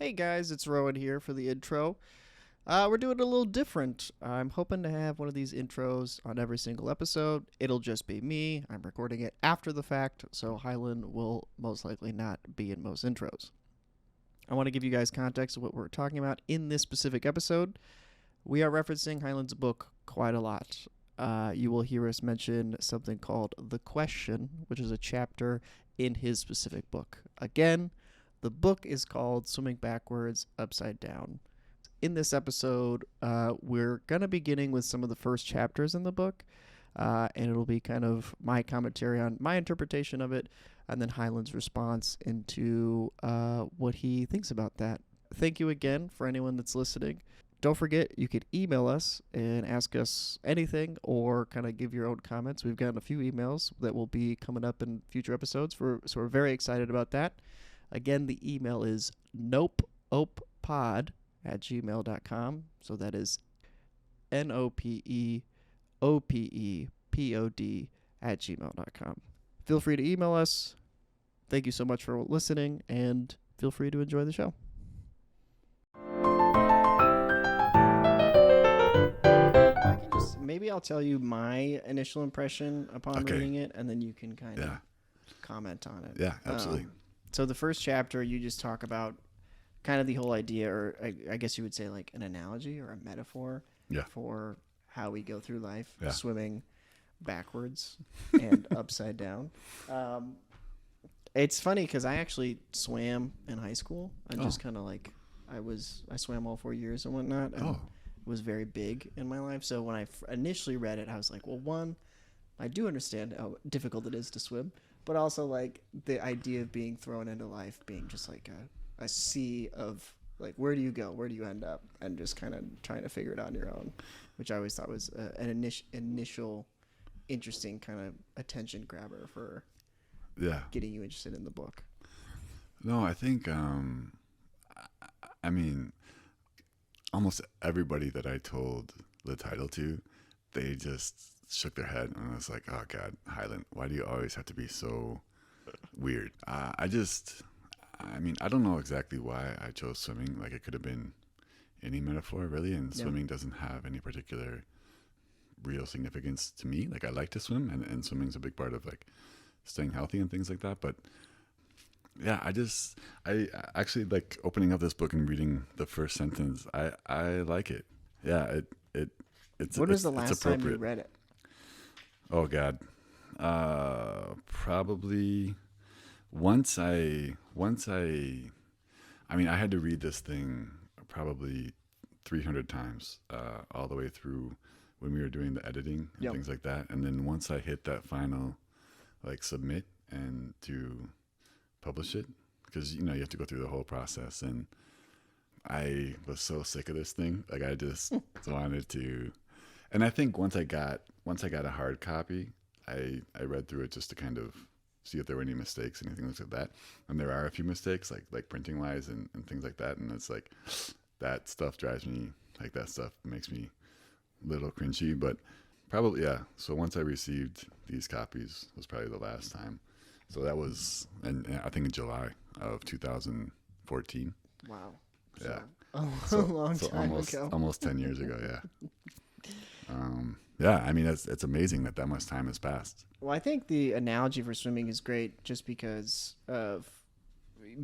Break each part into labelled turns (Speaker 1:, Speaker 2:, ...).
Speaker 1: Hey guys, it's Rowan here for the intro. We're doing it a little different. I'm hoping to have one of these intros on every single episode. It'll just be me. I'm recording it after the fact, so Highland will most likely not be in most intros. I want to give you guys context of what we're talking about in this specific episode. We are referencing Highland's book quite a lot. You will hear us mention something called The Question, which is a chapter in his specific book. Again, the book is called Swimming Backwards, Upside Down. In this episode, we're going to be beginning with some of the first chapters in the book, and it'll be kind of my commentary on my interpretation of it, and then Highland's response into what he thinks about that. Thank you again for anyone that's listening. Don't forget, you could email us and ask us anything or kind of give your own comments. We've gotten a few emails that will be coming up in future episodes, so we're very excited about that. Again, the email is nopeopepod@gmail.com. So that is nopeopepod@gmail.com. Feel free to email us. Thank you so much for listening, and feel free to enjoy the show. Maybe I'll tell you my initial impression upon reading it, and then you can kind of comment on it.
Speaker 2: Yeah, absolutely.
Speaker 1: So the first chapter, you just talk about kind of the whole idea, or I guess you would say like an analogy or a metaphor for how we go through life, swimming backwards and upside down. It's funny because I actually swam in high school. I just kind of like, I swam all 4 years and whatnot. And was very big in my life. So when I initially read it, I was like, well, one, I do understand how difficult it is to swim, but also like the idea of being thrown into life being just like a sea of like, where do you go? Where do you end up? And just kind of trying to figure it out on your own, which I always thought was an initial interesting kind of attention grabber for getting you interested in the book.
Speaker 2: No, I think, I mean, almost everybody that I told the title to, they just shook their head and I was like, oh God, Highland, why do you always have to be so weird? I don't know exactly why I chose swimming. Like it could have been any metaphor really, and swimming doesn't have any particular real significance to me. Like I like to swim and swimming's a big part of like staying healthy and things like that. But yeah, I actually like opening up this book and reading the first sentence. I like it. Yeah, it's.
Speaker 1: When was the last time you read it?
Speaker 2: Oh God, probably once I mean, I had to read this thing probably 300 times, all the way through when we were doing the editing and things like that. And then once I hit that final, like submit and to publish it, because you have to go through the whole process, and I was so sick of this thing. Like I just wanted to, and I think once I got a hard copy, I read through it just to kind of see if there were any mistakes, anything like that. And there are a few mistakes, like printing wise and things like that. And it's like that stuff drives me, like that stuff makes me a little cringy. But probably So once I received these copies was probably the last time. So that was, and I think in July of 2014.
Speaker 1: Wow.
Speaker 2: Yeah.
Speaker 1: So, a long time ago.
Speaker 2: Almost 10 years ago, yeah. Yeah, I mean, it's amazing that much time has passed.
Speaker 1: Well, I think the analogy for swimming is great just because of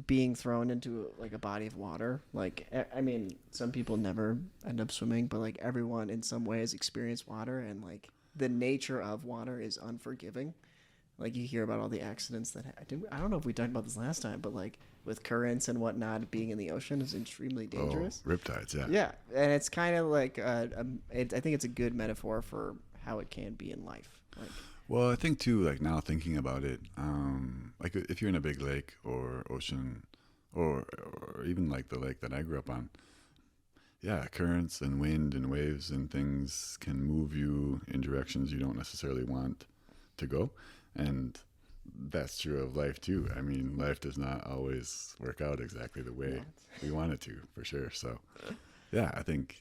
Speaker 1: being thrown into like a body of water. Like, I mean, some people never end up swimming, but like everyone in some way has experienced water, and like the nature of water is unforgiving. Like you hear about all the accidents that I don't know if we talked about this last time, but like with currents and whatnot, being in the ocean is extremely dangerous.
Speaker 2: Riptides, yeah.
Speaker 1: Yeah, and it's kind of like I think it's a good metaphor for how it can be in life. Like,
Speaker 2: well, I think too, like now thinking about it, like if you're in a big lake or ocean, or even like the lake that I grew up on, yeah, currents and wind and waves and things can move you in directions you don't necessarily want to go. And that's true of life too. I mean, life does not always work out exactly the way we want it to, for sure. So, yeah, I think,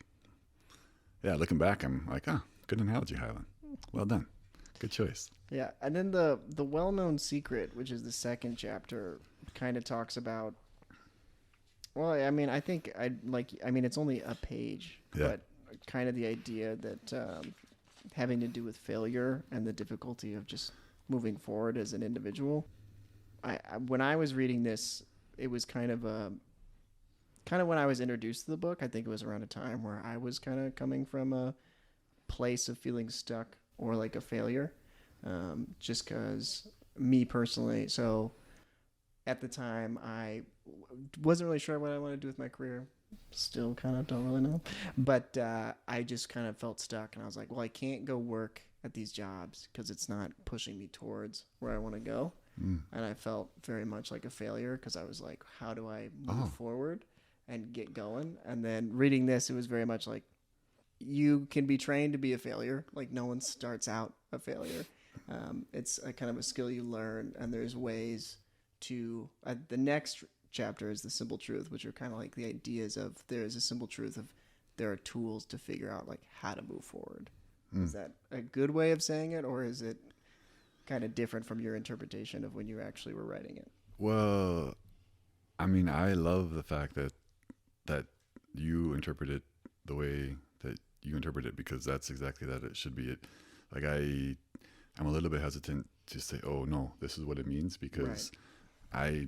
Speaker 2: looking back, I'm like, good analogy, Highland. Well done. Good choice.
Speaker 1: Yeah, and then the well-known secret, which is the second chapter, kind of talks about Well, I mean, I think I like. I mean, it's only a page,
Speaker 2: Yeah.
Speaker 1: but kind of the idea that having to do with failure and the difficulty of just moving forward as an individual. When I was reading this, it was kind of when I was introduced to the book. I think it was around a time where I was kind of coming from a place of feeling stuck or like a failure, just because me personally. So at the time, I wasn't really sure what I wanted to do with my career. Still kind of don't really know. But I just kind of felt stuck. And I was like, well, I can't go work at these jobs because it's not pushing me towards where I want to go. And I felt very much like a failure because I was like, how do I move forward and get going? And then reading this, it was very much like, you can be trained to be a failure. Like, no one starts out a failure. It's a kind of a skill you learn, and there's ways to the next chapter is the simple truth, which are kind of like the ideas of there's a simple truth of there are tools to figure out like how to move forward. Is that a good way of saying it, or is it kind of different from your interpretation of when you actually were writing it?
Speaker 2: Well, I mean, I love the fact that you interpret it the way that you interpret it, because that's exactly that it should be. It like I'm a little bit hesitant to say, oh no, this is what it means, because I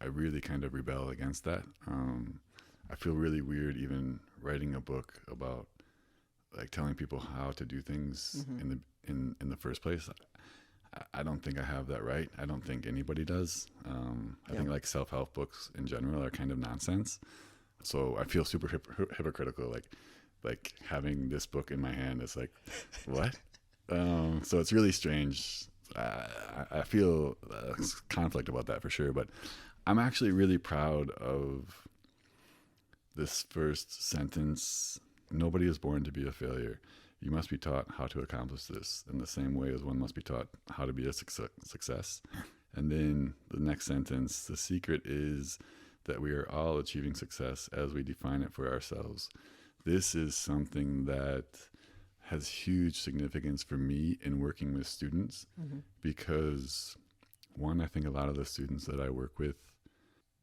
Speaker 2: really kind of rebel against that. I feel really weird even writing a book about like telling people how to do things in the first place. I don't think I have that right. I don't think anybody does. I think like self-help books in general are kind of nonsense. So I feel super hypocritical, like having this book in my hand. It's like, what? So it's really strange. I feel conflict about that for sure, but I'm actually really proud of this first sentence. Nobody is born to be a failure. You must be taught how to accomplish this in the same way as one must be taught how to be a success. And then the next sentence, the secret is that we are all achieving success as we define it for ourselves. This is something that has huge significance for me in working with students, because one, I think a lot of the students that I work with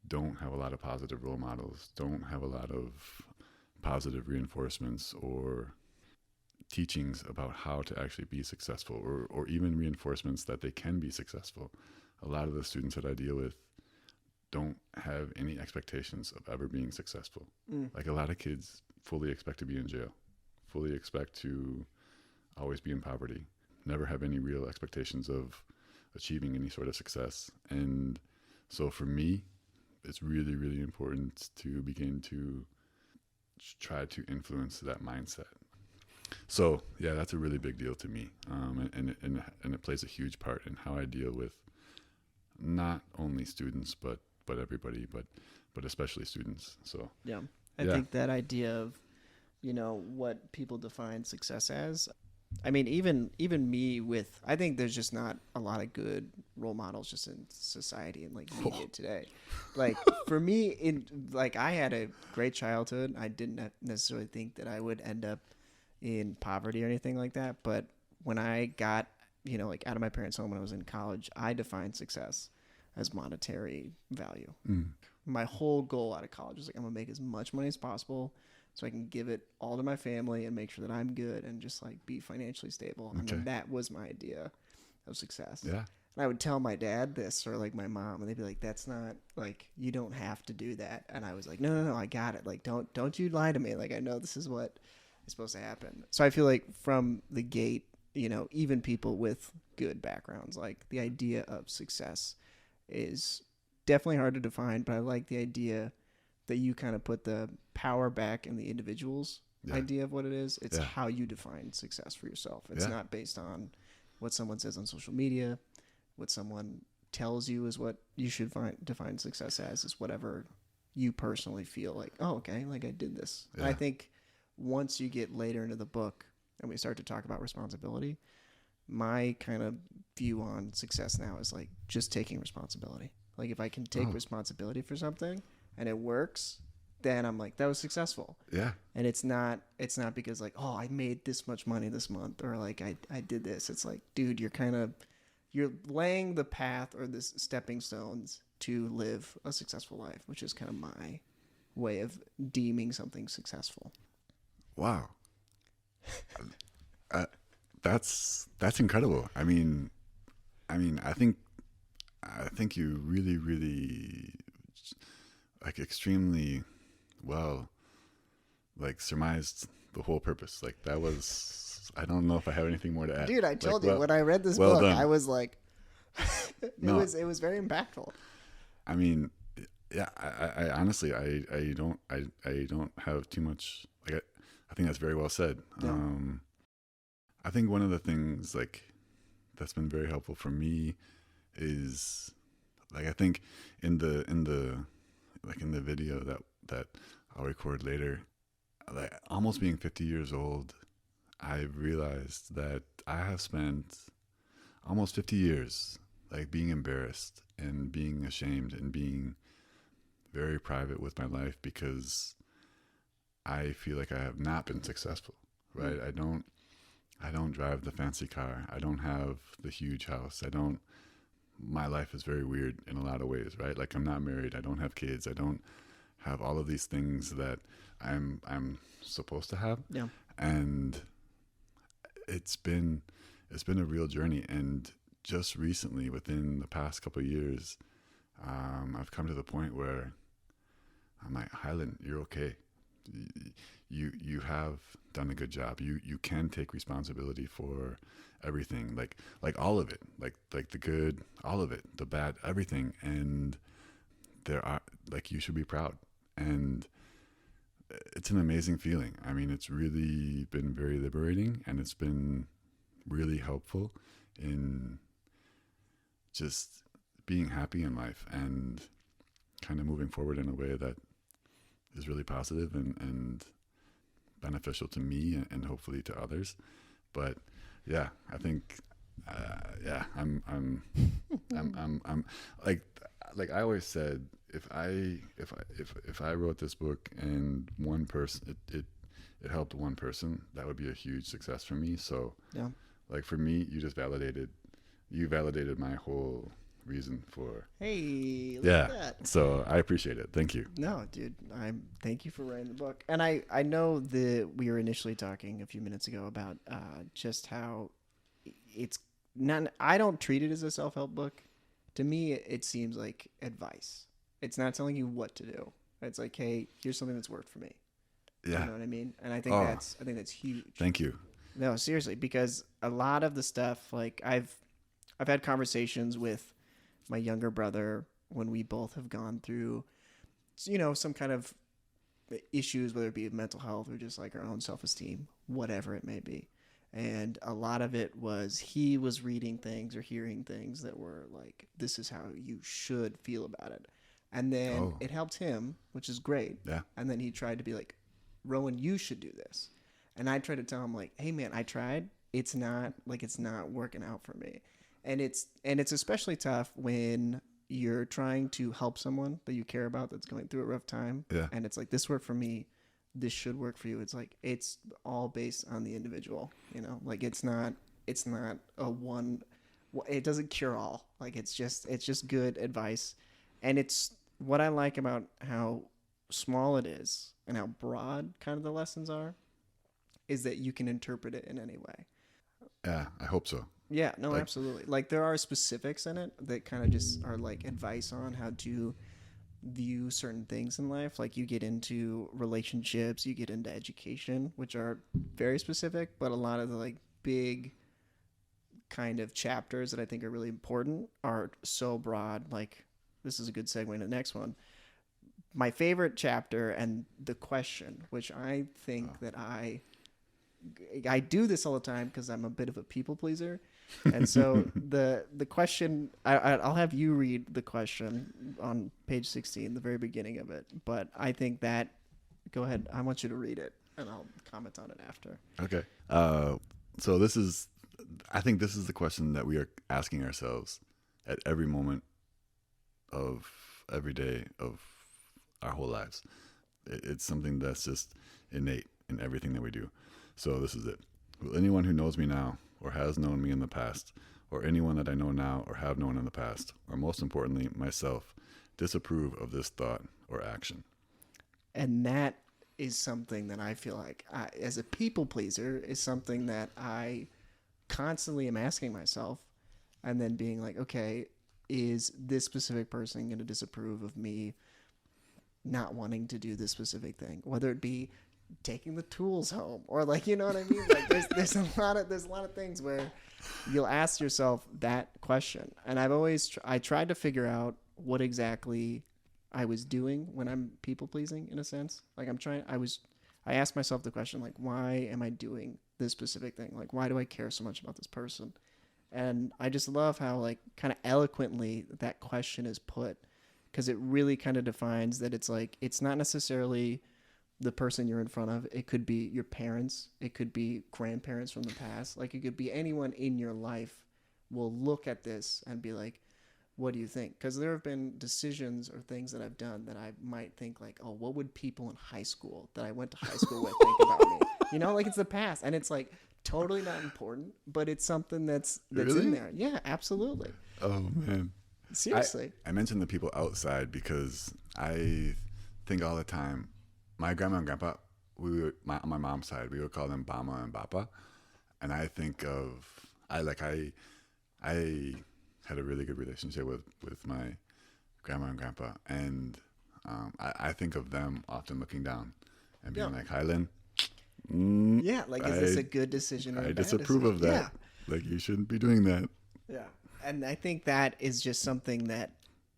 Speaker 2: don't have a lot of positive role models, don't have a lot of positive reinforcements or teachings about how to actually be successful, or even reinforcements that they can be successful. A lot of the students that I deal with don't have any expectations of ever being successful. Like a lot of kids fully expect to be in jail, fully expect to always be in poverty, never have any real expectations of achieving any sort of success. And so for me, it's really, really important to begin to try to influence that mindset. So yeah, that's a really big deal to me, and it plays a huge part in how I deal with not only students but everybody, but especially students. So
Speaker 1: I think that idea of what people define success as. I mean, even me with, I think there's just not a lot of good role models just in society and like media today. Like for me, I had a great childhood. I didn't necessarily think that I would end up in poverty or anything like that. But when I got, like out of my parents' home when I was in college, I defined success as monetary value. My whole goal out of college was like, I'm gonna make as much money as possible so I can give it all to my family and make sure that I'm good and just like be financially stable. And then that was my idea of success.
Speaker 2: Yeah.
Speaker 1: And I would tell my dad this or like my mom, and they'd be like, that's not like, you don't have to do that. And I was like, no, I got it. Like, don't you lie to me. Like, I know this is what is supposed to happen. So I feel like from the gate, even people with good backgrounds, like the idea of success is definitely hard to define, but I like the idea that you kind of put the power back in the individual's idea of what it is. It's how you define success for yourself. It's not based on what someone says on social media, what someone tells you is what you should define success as. Is whatever you personally feel like, oh, okay, like I did this. And I think once you get later into the book and we start to talk about responsibility, my kind of view on success now is like just taking responsibility. Like if I can take responsibility for something and it works, then I'm like, that was successful.
Speaker 2: Yeah.
Speaker 1: And it's not because like, oh, I made this much money this month, or like I did this. It's like, dude, you're laying the path or the stepping stones to live a successful life, which is kind of my way of deeming something successful.
Speaker 2: Wow. uh, that's incredible. I think you really, really, like, extremely well, like, surmised the whole purpose. Like, that was, I don't know if I have anything more to add.
Speaker 1: Dude, I
Speaker 2: Like,
Speaker 1: told you
Speaker 2: well,
Speaker 1: when I read this
Speaker 2: well
Speaker 1: book,
Speaker 2: done.
Speaker 1: I was like,
Speaker 2: No,
Speaker 1: it was very impactful.
Speaker 2: I mean, yeah, I honestly, I don't have too much. Like, I think that's very well said.
Speaker 1: Yeah.
Speaker 2: I think one of the things, like, that's been very helpful for me is, like, I think in the video that I'll record later, like, almost being 50 years old, I realized that I have spent almost 50 years, like, being embarrassed and being ashamed and being very private with my life because I feel like I have not been successful, right? I don't drive the fancy car. I don't have the huge house. My life is very weird in a lot of ways, right? Like, I'm not married. I don't have kids. I don't have all of these things that I'm supposed to have.
Speaker 1: Yeah.
Speaker 2: And it's been a real journey. And just recently, within the past couple of years, I've come to the point where I'm like, Highland, you're okay. You have done a good job. You can take responsibility for everything, like all of it, like the good, all of it, the bad, everything. And there are, like, you should be proud. And it's an amazing feeling. I mean, it's really been very liberating, and it's been really helpful in just being happy in life and kind of moving forward in a way that is really positive and beneficial to me and hopefully to others. But yeah, I think, I'm like I always said, if I wrote this book and one person, it helped one person, that would be a huge success for me. So
Speaker 1: Yeah.
Speaker 2: like, for me, you validated my whole reason for.
Speaker 1: Hey, look
Speaker 2: Yeah.
Speaker 1: at that.
Speaker 2: So I appreciate it. Thank you.
Speaker 1: No, dude, thank you for writing the book. And I know that we were initially talking a few minutes ago about just how it's not. I don't treat it as a self-help book. To me, it seems like advice. It's not telling you what to do. It's like, hey, here's something that's worked for me.
Speaker 2: Yeah.
Speaker 1: You know what I mean? And I think that's huge.
Speaker 2: Thank you.
Speaker 1: No, seriously, because a lot of the stuff, like, I've had conversations with my younger brother when we both have gone through, some kind of issues, whether it be mental health or just like our own self-esteem, whatever it may be. And a lot of it was he was reading things or hearing things that were like, this is how you should feel about it. And then it helped him, which is great.
Speaker 2: Yeah.
Speaker 1: And then he tried to be like, Rowan, you should do this. And I tried to tell him, like, hey man, I tried. It's not working out for me. And it's especially tough when you're trying to help someone that you care about that's going through a rough time.
Speaker 2: Yeah.
Speaker 1: And it's like, this worked for me, this should work for you. It's like, it's all based on the individual, like, it's not a one, it doesn't cure all. Like, it's just good advice. And it's what I like about how small it is and how broad kind of the lessons are, is that you can interpret it in any way.
Speaker 2: Yeah, I hope so.
Speaker 1: Yeah, no, absolutely. Like, there are specifics in it that kind of just are like advice on how to view certain things in life. Like, you get into relationships, you get into education, which are very specific, but a lot of the like big kind of chapters that I think are really important are so broad. Like, this is a good segue into the next one. My favorite chapter and the question, which I think that I do this all the time because I'm a bit of a people pleaser. And so the question, I'll have you read the question on page 16, the very beginning of it. But I think that, go ahead. I want you to read it and I'll comment on it after.
Speaker 2: Okay. So I think this is the question that we are asking ourselves at every moment of every day of our whole lives. It's something that's just innate in everything that we do. So this is it. Will anyone who knows me now or has known me in the past, or anyone that I know now or have known in the past, or most importantly, myself, disapprove of this thought or action.
Speaker 1: And that is something that I feel like, as a people pleaser, is something that I constantly am asking myself, and then being like, okay, is this specific person going to disapprove of me not wanting to do this specific thing, whether it be taking the tools home or like, you know what I mean? Like there's a lot of things where you'll ask yourself that question. And I've always, I tried to figure out what exactly I was doing when I'm people pleasing, in a sense. Like I asked myself the question, like, why am I doing this specific thing? Like, why do I care so much about this person? And I just love how, like, kind of eloquently that question is put, because it really kind of defines that it's like, it's not necessarily the person you're in front of. It could be your parents. It could be grandparents from the past. Like, it could be anyone in your life will look at this and be like, what do you think? Because there have been decisions or things that I've done that I might think like, oh, what would people in high school that I went to high school with think about me? You know, like, it's the past. And it's like totally not important, but it's something that's
Speaker 2: Really?
Speaker 1: in there. Yeah, absolutely.
Speaker 2: Oh, man.
Speaker 1: Seriously.
Speaker 2: I mentioned the people outside because I think all the time, my grandma and grandpa, on my mom's side, we would call them Bama and Bapa. And I think of, I had a really good relationship with my grandma and grandpa. And I think of them often looking down and being like, Hyland,
Speaker 1: yeah, like, is this a good decision or a
Speaker 2: I
Speaker 1: bad
Speaker 2: disapprove
Speaker 1: decision?
Speaker 2: of that.
Speaker 1: Yeah.
Speaker 2: Like, you shouldn't be doing that.
Speaker 1: Yeah. And I think that is just something that,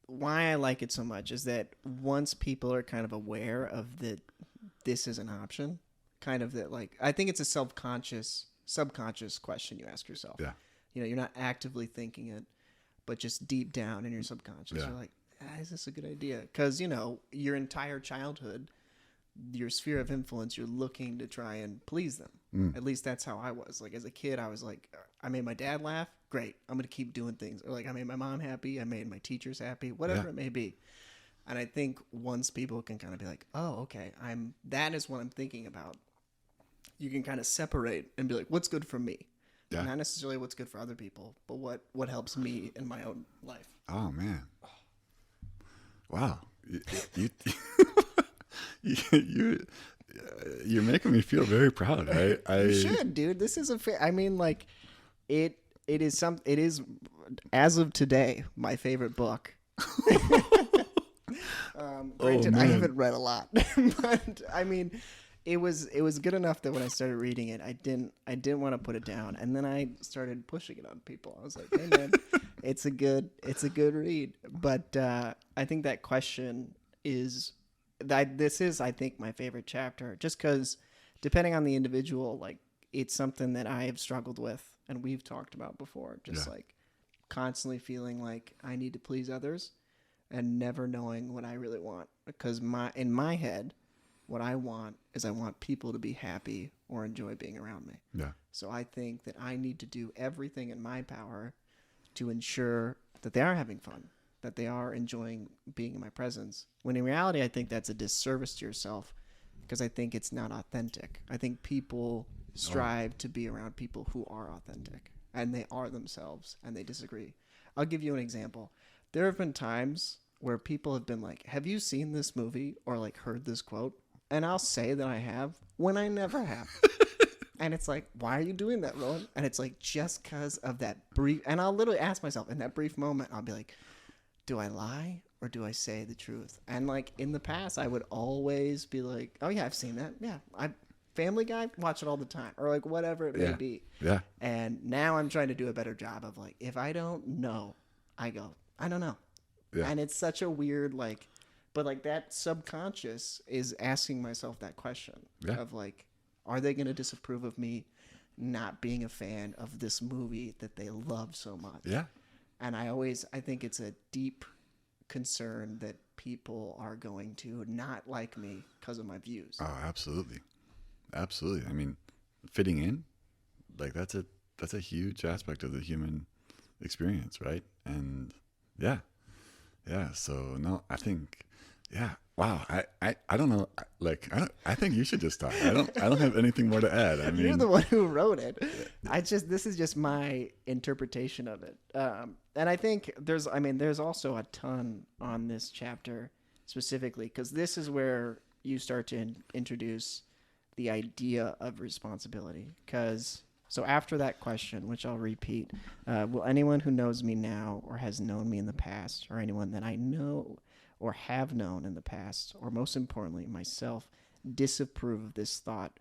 Speaker 1: why I like it so much is that once people are kind of aware of that this is an option, kind of that, like, I think it's a subconscious question you ask yourself.
Speaker 2: Yeah.
Speaker 1: You know, you're not actively thinking it, but just deep down in your subconscious,
Speaker 2: Yeah.
Speaker 1: you're like, is this a good idea? Because, you know, your entire childhood, your sphere of influence, you're looking to try and please them. At least that's how I was. Like, as a kid, I was like, I made my dad laugh. Great. I'm going to keep doing things. Or like, I made my mom happy. I made my teachers happy, whatever it may be. And I think once people can kind of be like, oh, okay, that is what I'm thinking about. You can kind of separate and be like, what's good for me?
Speaker 2: Yeah.
Speaker 1: Not necessarily what's good for other people, but what helps me in my own life.
Speaker 2: Oh, man. Wow. You're making me feel very proud.
Speaker 1: You should, dude. This is I mean, like, it is as of today my favorite book. Granted, I haven't read a lot, but I mean, it was good enough that when I started reading it, I didn't want to put it down, and then I started pushing it on people. I was like, hey man, it's a good read. But I think that question is this is, I think, my favorite chapter, just because depending on the individual, like, it's something that I have struggled with and we've talked about before, just like constantly feeling like I need to please others and never knowing what I really want, because in my head, what I want is I want people to be happy or enjoy being around me.
Speaker 2: Yeah.
Speaker 1: So I think that I need to do everything in my power to ensure that they are having fun, that they are enjoying being in my presence. When in reality, I think that's a disservice to yourself, because I think it's not authentic. I think people strive to be around people who are authentic and they are themselves and they disagree. I'll give you an example. There have been times where people have been like, have you seen this movie or like heard this quote? And I'll say that I have when I never have. And it's like, why are you doing that, Rowan? And it's like, just because of that brief, and I'll literally ask myself in that brief moment, I'll be like, do I lie or do I say the truth? And like in the past, I would always be like, oh yeah, I've seen that. Yeah. Family Guy, watch it all the time, or like whatever it may be.
Speaker 2: Yeah.
Speaker 1: And now I'm trying to do a better job of like, if I don't know, I go, I don't know. Yeah. And it's such a weird, like, but like that subconscious is asking myself that question of like, are they going to disapprove of me not being a fan of this movie that they love so much?
Speaker 2: Yeah.
Speaker 1: And I think it's a deep concern that people are going to not like me because of my views.
Speaker 2: Oh, absolutely. Absolutely. I mean, fitting in, like that's a huge aspect of the human experience, right? And yeah. So no, I think, yeah. Wow. I don't know. Like, I think you should just talk. I don't have anything more to add. I mean,
Speaker 1: you're the one who wrote it. This is just my interpretation of it. And I think there's also a ton on this chapter specifically because this is where you start to introduce the idea of responsibility. Because so after that question, which I'll repeat, will anyone who knows me now or has known me in the past, or anyone that I know or have known in the past, or most importantly myself, disapprove of this thought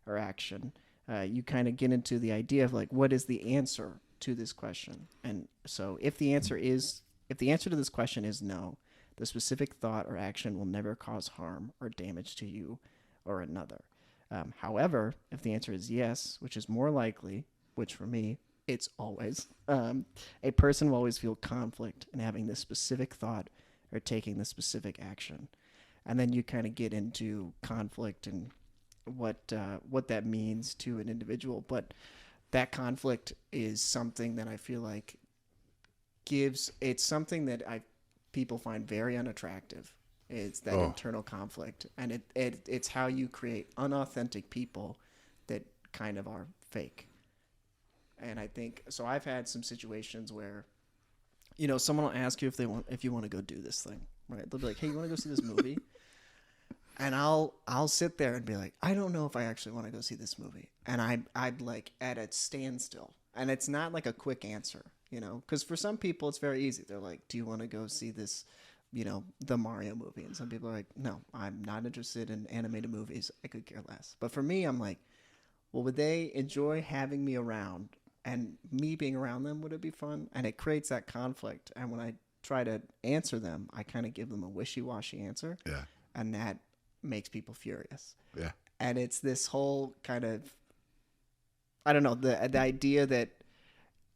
Speaker 1: or action? You kind of get into the idea of like, what is the answer to this question? And so if the answer to this question is no, the specific thought or action will never cause harm or damage to you or another. However, if the answer is yes, which is more likely, which for me, it's always, a person will always feel conflict in having this specific thought or taking the specific action. And then you kind of get into conflict and what that means to an individual. But that conflict is something that I feel like it's something that people find very unattractive. It's that internal conflict, and it's how you create unauthentic people that kind of are fake. And I think so. I've had some situations where, someone will ask you if you want to go do this thing, right? They'll be like, "Hey, you want to go see this movie?" And I'll sit there and be like, "I don't know if I actually want to go see this movie," and I'd like at a standstill, and it's not like a quick answer, because for some people it's very easy. They're like, "Do you want to go see this?" The Mario movie. And some people are like, no, I'm not interested in animated movies. I could care less. But for me, I'm like, well, would they enjoy having me around? And me being around them, would it be fun? And it creates that conflict. And when I try to answer them, I kind of give them a wishy-washy answer.
Speaker 2: Yeah.
Speaker 1: And that makes people furious.
Speaker 2: Yeah.
Speaker 1: And it's this whole kind of, I don't know, the idea that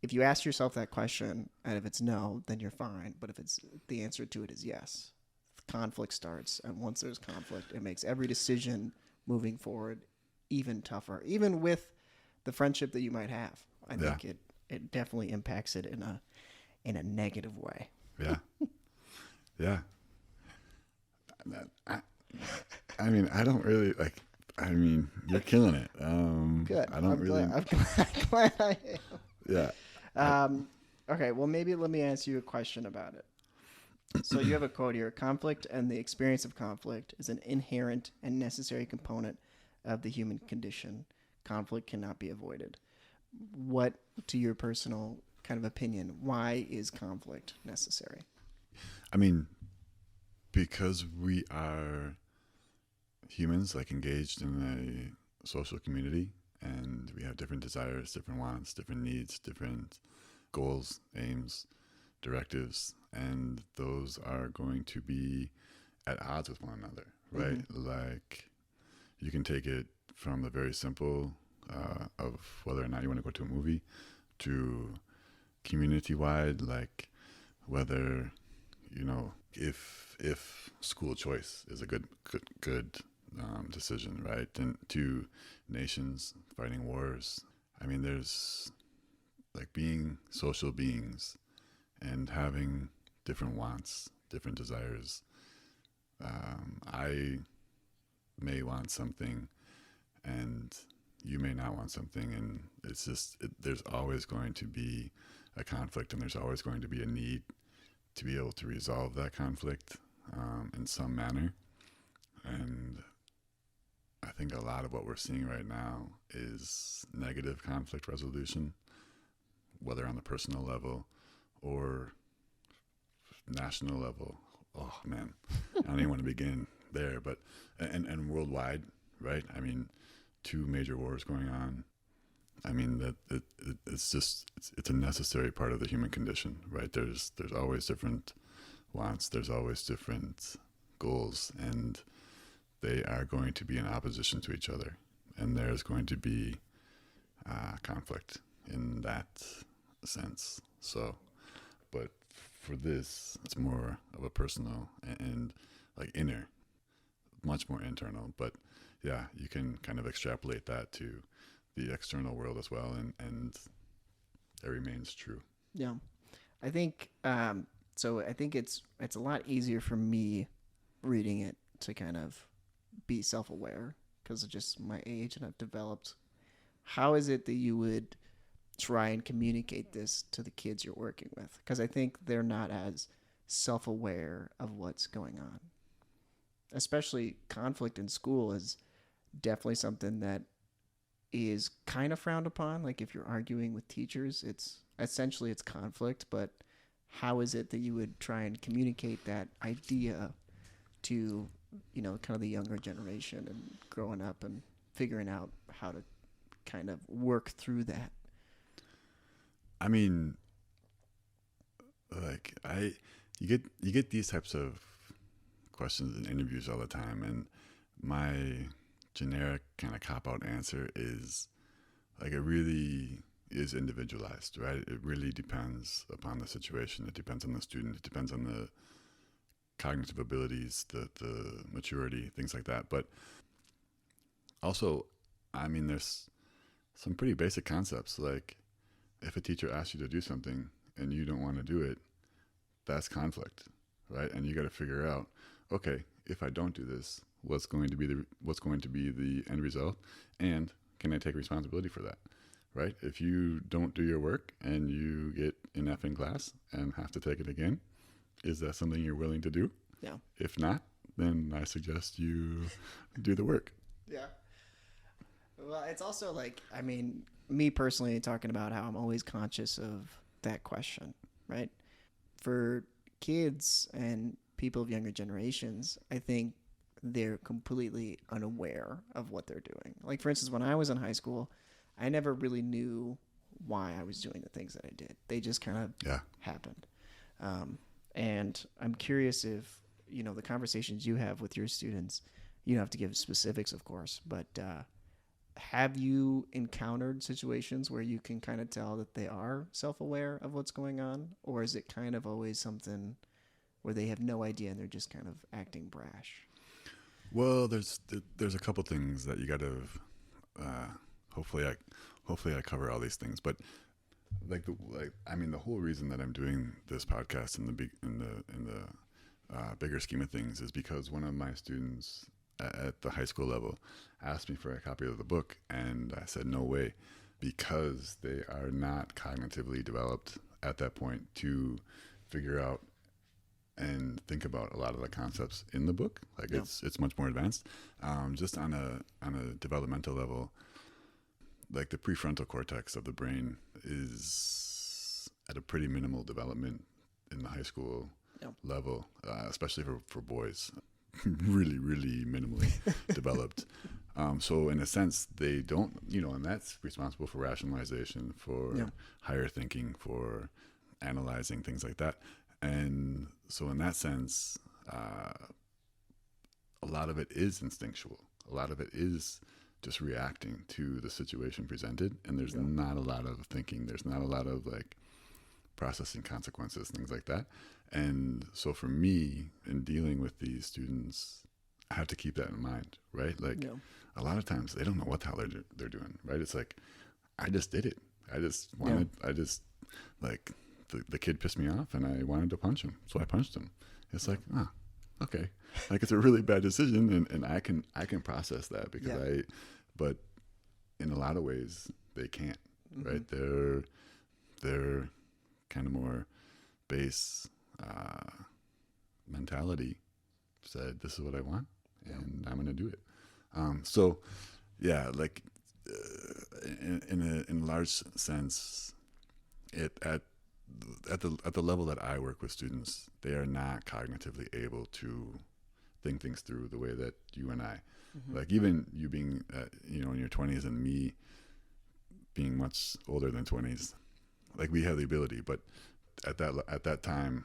Speaker 1: if you ask yourself that question and if it's no, then you're fine. But if it's the answer to it is yes, conflict starts. And once there's conflict, it makes every decision moving forward even tougher, even with the friendship that you might have. I think it definitely impacts it in a negative way.
Speaker 2: Yeah. Yeah. I mean, I don't really like. I mean, you're killing it.
Speaker 1: Good.
Speaker 2: I don't really.
Speaker 1: I'm glad I am.
Speaker 2: Yeah.
Speaker 1: Okay, well, maybe let me ask you a question about it. So you have a quote here: conflict and the experience of conflict is an inherent and necessary component of the human condition. Conflict cannot be avoided. What, to your personal kind of opinion, why is conflict necessary?
Speaker 2: I mean, because we are humans, like engaged in a social community, and we have different desires, different wants, different needs, different goals, aims, directives, and those are going to be at odds with one another, right? Mm-hmm. Like, you can take it from the very simple of whether or not you want to go to a movie to community-wide, like whether, if school choice is a good decision, right? And to nations fighting wars. I mean, there's like being social beings and having different wants, different desires. I may want something and you may not want something, and it's just there's always going to be a conflict, and there's always going to be a need to be able to resolve that conflict in some manner. And I think a lot of what we're seeing right now is negative conflict resolution, whether on the personal level or national level. Oh man, I don't even want to begin there, but and worldwide, right? I mean, 2 major wars going on. I mean that it's a necessary part of the human condition, right? There's always different wants, there's always different goals, and they are going to be in opposition to each other, and there's going to be conflict in that sense. So, but for this, it's more of a personal and like inner, much more internal. But yeah, you can kind of extrapolate that to the external world as well, and it remains true.
Speaker 1: Yeah, I think so. I think it's a lot easier for me reading it to kind of be self-aware because of just my age, and I've developed. How is it that you would try and communicate this to the kids you're working with? Because I think they're not as self-aware of what's going on. Especially conflict in school is definitely something that is kind of frowned upon. Like if you're arguing with teachers, it's essentially it's conflict, but how is it that you would try and communicate that idea to, kind of the younger generation and growing up and figuring out how to kind of work through that?
Speaker 2: I mean, like you get these types of questions in interviews all the time, and my generic kind of cop out answer is like it really is individualized, right? It really depends upon the situation. It depends on the student. It depends on the cognitive abilities, the maturity, things like that. But also, I mean, there's some pretty basic concepts. Like if a teacher asks you to do something and you don't want to do it, that's conflict, right? And you got to figure out, okay, if I don't do this, what's going to be the end result, and can I take responsibility for that, right? If you don't do your work and you get an F in class and have to take it again, is that something you're willing to do?
Speaker 1: Yeah.
Speaker 2: If not, then I suggest you do the work.
Speaker 1: Yeah. Well, it's also like, I mean, me personally talking about how I'm always conscious of that question, right? For kids and people of younger generations, I think they're completely unaware of what they're doing. Like, for instance, when I was in high school, I never really knew why I was doing the things that I did. They just kind of happened. And I'm curious if, the conversations you have with your students, you don't have to give specifics, of course, but have you encountered situations where you can kind of tell that they are self-aware of what's going on? Or is it kind of always something where they have no idea and they're just kind of acting brash?
Speaker 2: Well, there's a couple things that you got to. Hopefully, I cover all these things. But I mean, the whole reason that I'm doing this podcast in the bigger scheme of things is because one of my students at the high school level asked me for a copy of the book, and I said no way, because they are not cognitively developed at that point to figure out and think about a lot of the concepts in the book. Like it's much more advanced. Just on a developmental level, like the prefrontal cortex of the brain is at a pretty minimal development in the high school level, especially for boys. Really, really minimally developed. So in a sense, they don't, and that's responsible for rationalization, for higher thinking, for analyzing, things like that. And so in that sense, a lot of it is instinctual. A lot of it is just reacting to the situation presented. And there's not a lot of thinking. There's not a lot of like processing consequences, things like that. And so for me, in dealing with these students, I have to keep that in mind, right? Like a lot of times they don't know what the hell they're doing, right? It's like, I just did it. The kid pissed me off and I wanted to punch him. So I punched him. It's like, okay. Like it's a really bad decision and I can process that because but in a lot of ways they can't, right? They're kind of more base mentality said, this is what I want and I'm going to do it. In a large sense, at the level that I work with students, they are not cognitively able to think things through the way that you and I, like even you being, in your 20s and me being much older than 20s, like we have the ability, but at that time,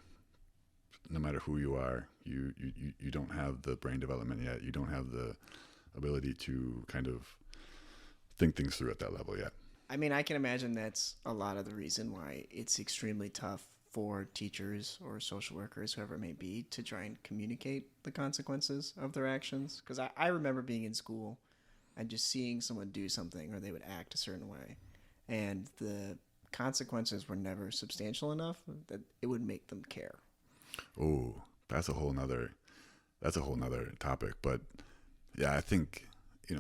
Speaker 2: no matter who you are, you don't have the brain development yet. You don't have the ability to kind of think things through at that level yet.
Speaker 1: I mean, I can imagine that's a lot of the reason why it's extremely tough for teachers or social workers, whoever it may be, to try and communicate the consequences of their actions. Because I remember being in school and just seeing someone do something or they would act a certain way. And the consequences were never substantial enough that it would make them care.
Speaker 2: Oh, that's a whole nother topic. But yeah, I think,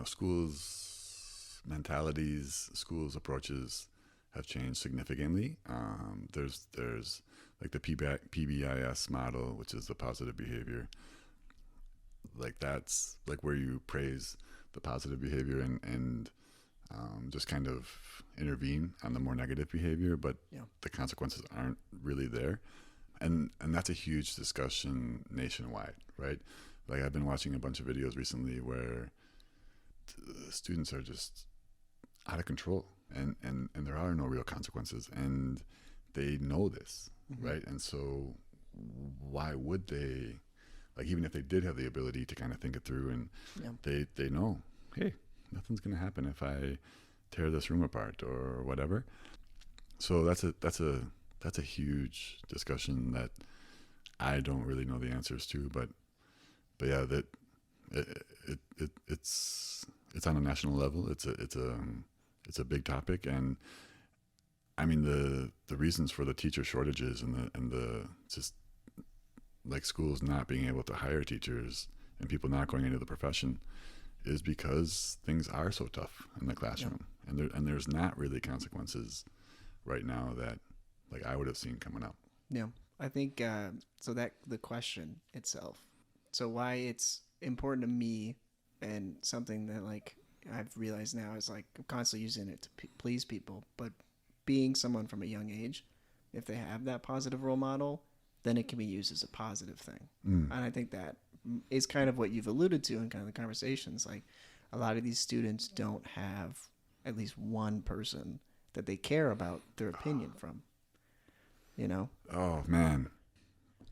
Speaker 2: schools mentalities, schools approaches have changed significantly. There's like the PBIS model, which is the positive behavior. Like that's like where you praise the positive behavior and just kind of intervene on the more negative behavior, but the consequences aren't really there. And that's a huge discussion nationwide, right? Like I've been watching a bunch of videos recently where students are just out of control and there are no real consequences and they know this, right? And so why would they, like, even if they did have the ability to kind of think it through and they know, hey, nothing's going to happen if I tear this room apart or whatever. So that's a huge discussion that I don't really know the answers to, but yeah, that it's on a national level. It's a big topic, and I mean the reasons for the teacher shortages and the just like schools not being able to hire teachers and people not going into the profession is because things are so tough in the classroom, and there's not really consequences right now that like I would have seen coming up.
Speaker 1: Yeah, I think so. That the question itself, so why it's important to me, and something that like I've realized now is like I'm constantly using it to please people, but being someone from a young age, if they have that positive role model, then it can be used as a positive thing. And I think that is kind of what you've alluded to in kind of the conversations. Like a lot of these students don't have at least one person that they care about their opinion from, you know?
Speaker 2: Oh man.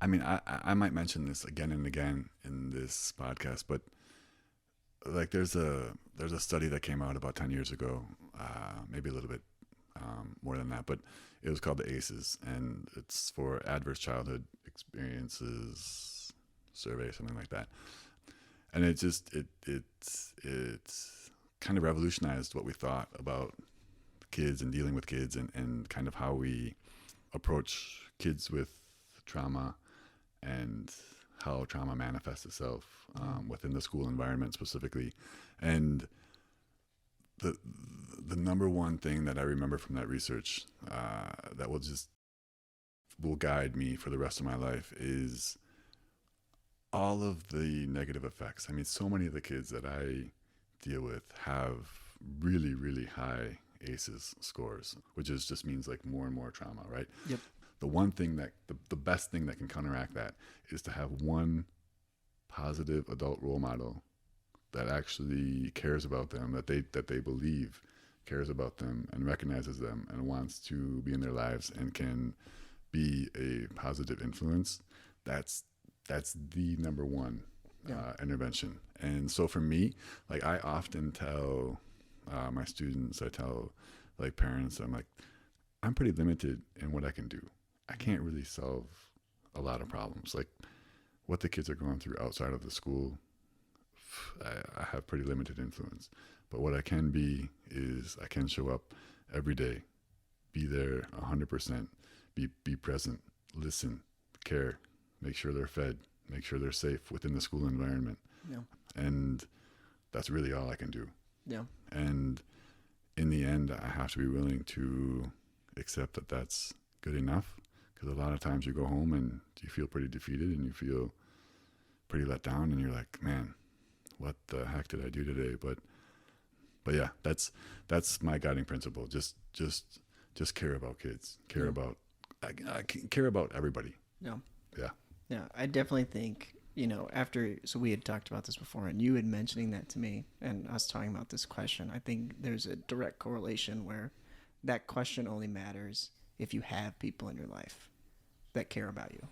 Speaker 2: I mean, I might mention this again and again in this podcast, but like there's a study that came out about 10 years ago, maybe a little bit more than that, but it was called the ACEs, and it's for Adverse Childhood Experiences Survey, something like that. And it kind of revolutionized what we thought about kids and dealing with kids and kind of how we approach kids with trauma and how trauma manifests itself within the school environment specifically. And the number one thing that I remember from that research that will guide me for the rest of my life is all of the negative effects. I mean, so many of the kids that I deal with have really, really high ACEs scores, which just means like more and more trauma, right?
Speaker 1: Yep.
Speaker 2: The one thing that the best thing that can counteract that is to have one positive adult role model that actually cares about them, that they believe cares about them and recognizes them and wants to be in their lives and can be a positive influence. That's the number one intervention. And so for me, like I often tell my students, I tell like parents, I'm like, I'm pretty limited in what I can do. I can't really solve a lot of problems. Like what the kids are going through outside of the school, I have pretty limited influence. But what I can be is I can show up every day, be there 100%, be present, listen, care, make sure they're fed, make sure they're safe within the school environment.
Speaker 1: Yeah.
Speaker 2: And that's really all I can do.
Speaker 1: Yeah.
Speaker 2: And in the end, I have to be willing to accept that that's good enough, because a lot of times you go home and you feel pretty defeated and you feel pretty let down and you're like, man, what the heck did I do today? But yeah, that's my guiding principle. Just care about kids. Care about I care about everybody.
Speaker 1: Yeah.
Speaker 2: Yeah.
Speaker 1: Yeah. I definitely think, so we had talked about this before and you had mentioning that to me and us talking about this question. I think there's a direct correlation where that question only matters if you have people in your life that care about you,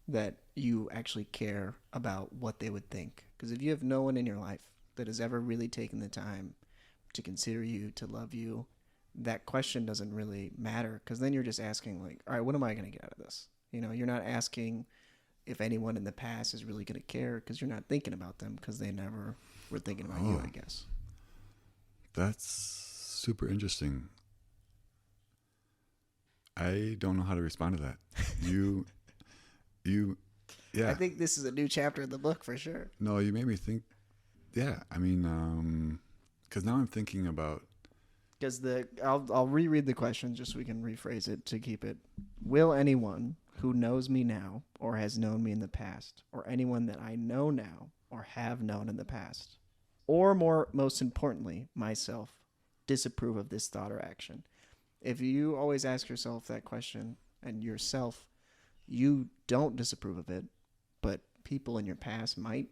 Speaker 1: that you actually care about what they would think. Because if you have no one in your life that has ever really taken the time to consider you, to love you, that question doesn't really matter, because then you're just asking like, all right, what am I going to get out of this? You're not asking if anyone in the past is really going to care, because you're not thinking about them because they never were thinking about you, I guess.
Speaker 2: That's super interesting. I don't know how to respond to that. Yeah.
Speaker 1: I think this is a new chapter in the book for sure.
Speaker 2: No, you made me think. Yeah, I mean, because now I'm thinking about
Speaker 1: Because I'll reread the question just so we can rephrase it to keep it. Will anyone who knows me now or has known me in the past, or anyone that I know now or have known in the past, or most importantly, myself, disapprove of this thought or action? If you always ask yourself that question and yourself, you don't disapprove of it, but people in your past might,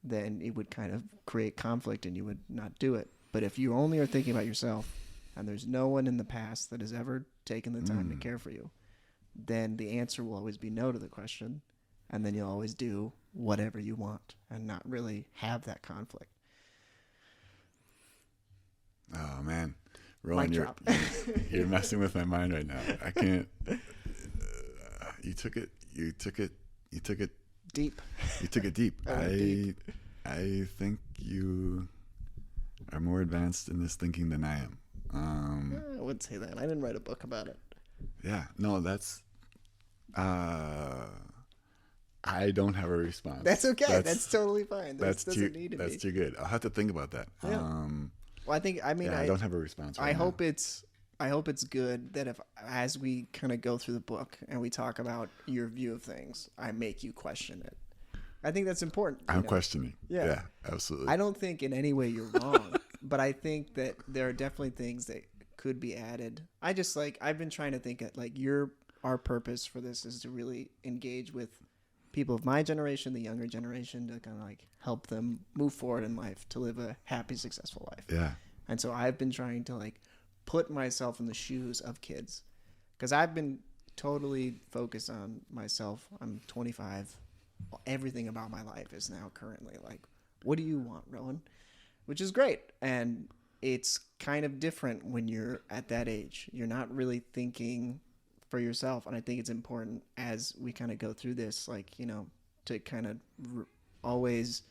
Speaker 1: then it would kind of create conflict and you would not do it. But if you only are thinking about yourself and there's no one in the past that has ever taken the time to care for you, then the answer will always be no to the question. And then you'll always do whatever you want and not really have that conflict.
Speaker 2: Oh, man. Rowan, you're messing with my mind right now. I can't. You took it
Speaker 1: deep.
Speaker 2: You took it deep. I think you are more advanced in this thinking than I am.
Speaker 1: I wouldn't say that. I didn't write a book about it.
Speaker 2: Yeah. No, that's. I don't have a response.
Speaker 1: That's okay. That's totally fine.
Speaker 2: That's too good. I'll have to think about that.
Speaker 1: Yeah. Well, I
Speaker 2: don't have a response.
Speaker 1: I hope it's good that as we kind of go through the book and we talk about your view of things, I make you question it. I think that's important.
Speaker 2: I'm questioning. Yeah, absolutely.
Speaker 1: I don't think in any way you're wrong, but I think that there are definitely things that could be added. I've been trying to think at our purpose for this is to really engage with people of my generation, the younger generation, to kind of like help them move forward in life, to live a happy, successful life.
Speaker 2: Yeah.
Speaker 1: And so I've been trying to like put myself in the shoes of kids, because I've been totally focused on myself. I'm 25. Everything about my life is now currently like, what do you want, Rowan? Which is great. And it's kind of different when you're at that age. You're not really thinking for yourself. And I think it's important as we kind of go through this, like, to kind of always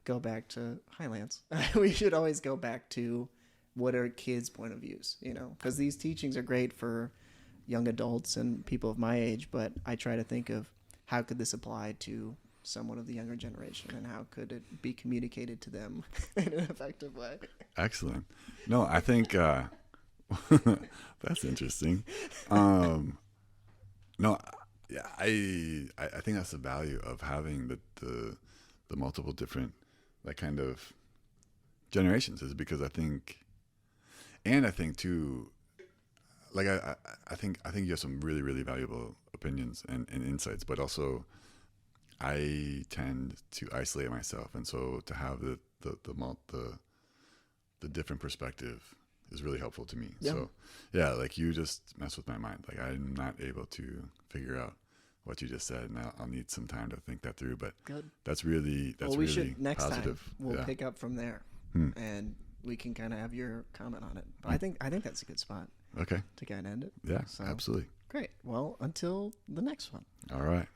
Speaker 1: go back to, hi, Lance. We should always go back to what are kids' point of views, because these teachings are great for young adults and people of my age, but I try to think of how could this apply to someone of the younger generation and how could it be communicated to them in an effective way.
Speaker 2: Excellent. No, I think that's interesting. No, yeah, I think that's the value of having the multiple different like kind of generations, is because I think too, like I think you have some really, really valuable opinions and insights, but also I tend to isolate myself, and so to have the different perspective is really helpful to me. Yeah. So yeah, like you just mess with my mind. Like I'm not able to figure out what you just said, and I'll need some time to think that through. But
Speaker 1: good.
Speaker 2: That's really
Speaker 1: we should next
Speaker 2: positive.
Speaker 1: Time we'll pick up from there, and we can kind of have your comment on it. But I think that's a good spot.
Speaker 2: Okay.
Speaker 1: To kind of end it.
Speaker 2: Yeah, so, absolutely.
Speaker 1: Great. Well, until the next one.
Speaker 2: All right.